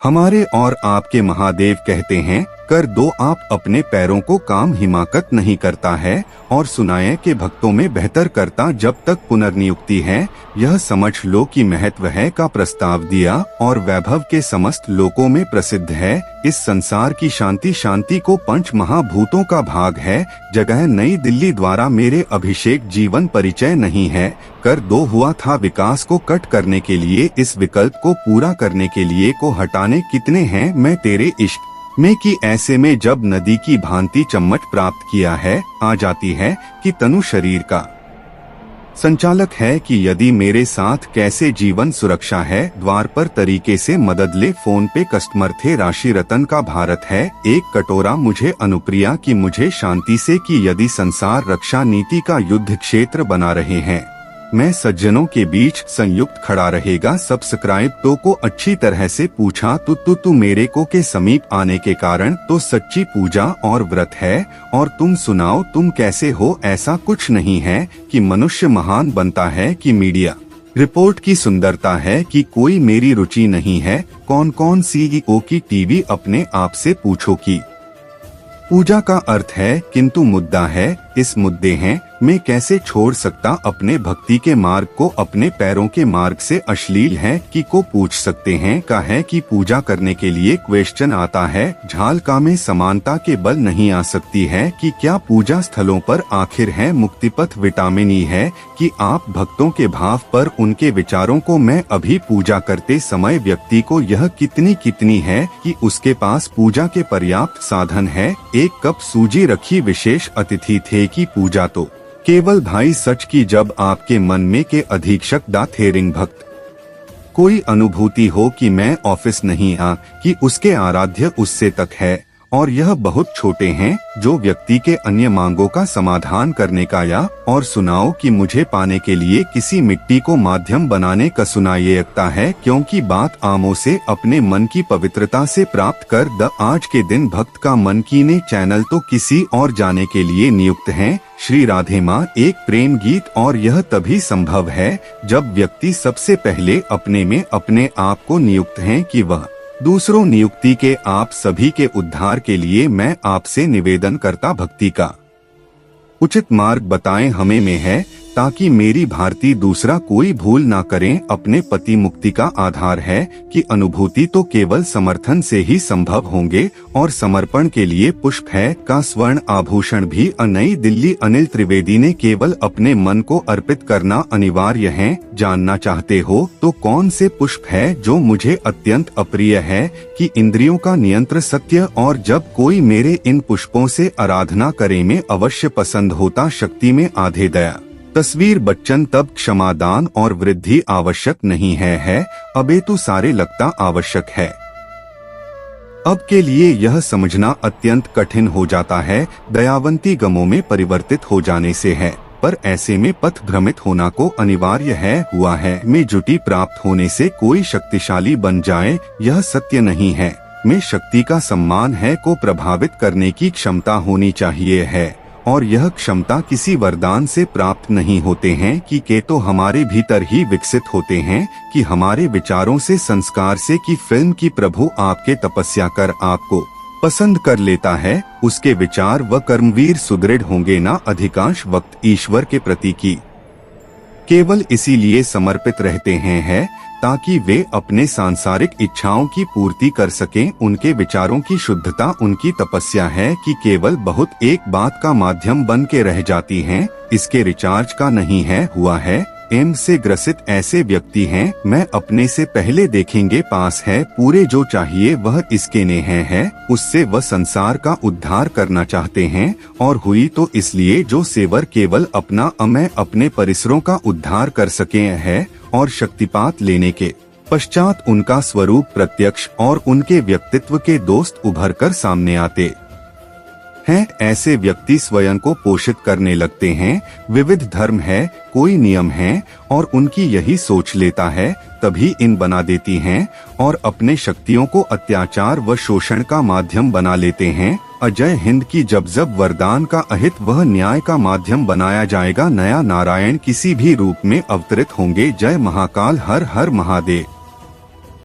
हमारे और आपके महादेव कहते हैं, कर दो आप अपने पैरों को काम हिमाकत नहीं करता है और सुनाए के भक्तों में बेहतर करता जब तक पुनर्नियुक्ति है, यह समझ लो कि महत्व है का प्रस्ताव दिया और वैभव के समस्त लोकों में प्रसिद्ध है। इस संसार की शांति शांति को पंच महाभूतों का भाग है। जगह नई दिल्ली द्वारा मेरे अभिषेक जीवन परिचय नहीं है। कर दो हुआ था विकास को कट करने के लिए, इस विकल्प को पूरा करने के लिए को हटाने कितने हैं मैं तेरे इश्क में कि ऐसे में जब नदी की भांति चम्मच प्राप्त किया है, आ जाती है कि तनु शरीर का संचालक है कि यदि मेरे साथ कैसे जीवन सुरक्षा है, द्वार पर तरीके से मदद ले। फोन पे कस्टमर थे राशि रतन का भारत है एक कटोरा मुझे अनुप्रिया की मुझे शांति से कि यदि संसार रक्षा नीति का युद्ध क्षेत्र बना रहे हैं, मैं सज्जनों के बीच संयुक्त खड़ा रहेगा। सब्सक्राइब तो को अच्छी तरह से पूछा तू मेरे को के समीप आने के कारण तो सच्ची पूजा और व्रत है, और तुम सुनाओ तुम कैसे हो। ऐसा कुछ नहीं है कि मनुष्य महान बनता है कि मीडिया रिपोर्ट की सुंदरता है कि कोई मेरी रुचि नहीं है। कौन कौन सीईओ की टीवी अपने आप से पूछो की पूजा का अर्थ है, किंतु मुद्दा है इस मुद्दे हैं मैं कैसे छोड़ सकता अपने भक्ति के मार्ग को अपने पैरों के मार्ग से। अश्लील है कि को पूछ सकते हैं का है कि पूजा करने के लिए क्वेश्चन आता है। झाल का में समानता के बल नहीं आ सकती है कि क्या पूजा स्थलों पर आखिर है मुक्तिपथ। विटामिन ई है कि आप भक्तों के भाव पर उनके विचारों को मैं अभी पूजा करते समय व्यक्ति को यह कितनी है कि उसके पास पूजा के पर्याप्त साधन है। एक कप सूजी रखी विशेष अतिथि थे की पूजा तो केवल भाई सच की जब आपके मन में के अधीक्षक दा थेरिंग भक्त कोई अनुभूति हो कि मैं ऑफिस नहीं आ कि उसके आराध्य उससे तक है, और यह बहुत छोटे हैं जो व्यक्ति के अन्य मांगों का समाधान करने का या और सुनाओ कि मुझे पाने के लिए किसी मिट्टी को माध्यम बनाने का सुनायकता है, क्योंकि बात आमों से अपने मन की पवित्रता से प्राप्त कर द आज के दिन भक्त का मन की ने चैनल तो किसी और जाने के लिए नियुक्त हैं। श्री राधे माँ एक प्रेम गीत, और यह तभी संभव है जब व्यक्ति सबसे पहले अपने में अपने आप को नियुक्त है कि वह दूसरों नियुक्ति के। आप सभी के उद्धार के लिए मैं आपसे निवेदन करता भक्ति का उचित मार्ग बताएं हमें में है, ताकि मेरी भारती दूसरा कोई भूल ना करें। अपने पति मुक्ति का आधार है कि अनुभूति तो केवल समर्थन से ही संभव होंगे, और समर्पण के लिए पुष्प है का स्वर्ण आभूषण भी। नई दिल्ली अनिल त्रिवेदी ने केवल अपने मन को अर्पित करना अनिवार्य है। जानना चाहते हो तो कौन से पुष्प है जो मुझे अत्यंत अप्रिय है कि इंद्रियों का नियंत्रण सत्य, और जब कोई मेरे इन पुष्पों से आराधना करे में अवश्य पसंद होता शक्ति में आधे दया। तस्वीर बच्चन तब क्षमादान और वृद्धि आवश्यक नहीं है अबेतु सारे लगता आवश्यक है। अब के लिए यह समझना अत्यंत कठिन हो जाता है, दयावंती गमों में परिवर्तित हो जाने से है, पर ऐसे में पथ भ्रमित होना को अनिवार्य है। हुआ है में जुटी प्राप्त होने से कोई शक्तिशाली बन जाए, यह सत्य नहीं है। में शक्ति का सम्मान है को प्रभावित करने की क्षमता होनी चाहिए है, और यह क्षमता किसी वरदान से प्राप्त नहीं होते हैं कि के तो हमारे भीतर ही विकसित होते हैं कि हमारे विचारों से, संस्कार से कि फिल्म की प्रभु आपके तपस्या कर आपको पसंद कर लेता है, उसके विचार व कर्मवीर सुदृढ़ होंगे ना। अधिकांश वक्त ईश्वर के प्रति की केवल इसीलिए समर्पित रहते हैं ताकि वे अपने सांसारिक इच्छाओं की पूर्ति कर सकें। उनके विचारों की शुद्धता उनकी तपस्या है कि केवल बहुत एक बात का माध्यम बन के रह जाती हैं, इसके रिचार्ज का नहीं है। हुआ है एम से ग्रसित ऐसे व्यक्ति हैं, मैं अपने से पहले देखेंगे पास है पूरे जो चाहिए वह इसके ने है, उससे वह संसार का उद्धार करना चाहते हैं, और हुई तो इसलिए जो सेवर केवल अपना मैं अपने परिसरों का उद्धार कर सके है, और शक्तिपात लेने के पश्चात उनका स्वरूप प्रत्यक्ष और उनके व्यक्तित्व के दोस्त उभर कर सामने आते हैं। ऐसे व्यक्ति स्वयं को पोषित करने लगते हैं। विविध धर्म है, कोई नियम है, और उनकी यही सोच लेता है, तभी इन बना देती हैं, और अपने शक्तियों को अत्याचार व शोषण का माध्यम बना लेते हैं। अजय हिंद की जब जब वरदान का अहित वह न्याय का माध्यम बनाया जाएगा। नया नारायण किसी भी रूप में अवतरित होंगे। जय महाकाल, हर हर महादेव।